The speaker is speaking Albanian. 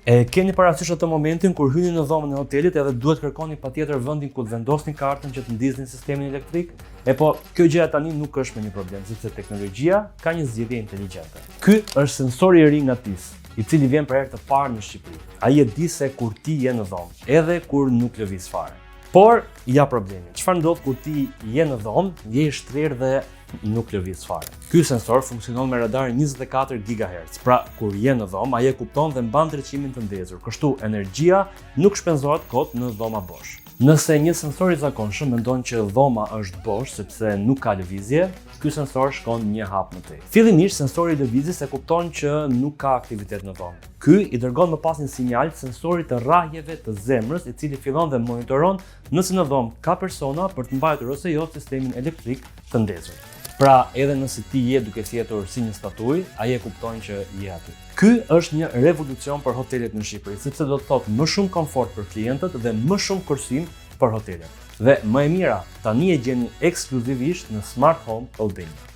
E keni parasysh atë momentin kur hyni në dhomën e hotelit edhe duhet kërkoni patjetër vendin ku të vendosni kartën që të ndizni sistemin elektrik? Po, kjo gjëja tani nuk është me një problem, sepse teknologjia ka një zgjidhje inteligjente. Ky është sensori i ri nga TIS, i cili vjen për herë të parë në Shqipëri. Ai e di se kur ti je në dhomë, edhe kur nuk lëviz fare. Por, ja problemi. Çfarë ndodh kur ti je në dhomë, je i shtrirë dhe nuk lëviz fare. Ky sensor funksionon me radar 24 GHz. Pra, kur je në dhomë, ai e kupton dhe mban ndriçimin të ndezur. Kështu energjia nuk shpenzohet kot në dhoma bosh. Nëse një sensor i zakonshëm mendon që dhoma është bosh sepse nuk ka lëvizje, ky sensor shkon një hap më tej. Fillimisht sensori i lëvizjes e kupton që nuk ka aktivitet në dhomë. Ky i dërgon më pas një sinjal sensorit të rrahjeve të zemrës, i cili fillon dhe monitoron nëse në dhomë ka persona për të mbajtur ose jo sistemin elektrik të ndezur. Pra, edhe nëse ti je duke sjetur si një statuj, ai e kupton që je aty. Ky është një revolucion për hotelet në Shqipëri, sepse do të thotë më shumë komfort për klientët dhe më shumë kursim për hotelet. Dhe më e mira, tani e gjeni ekskluzivisht në Smart Home Holding.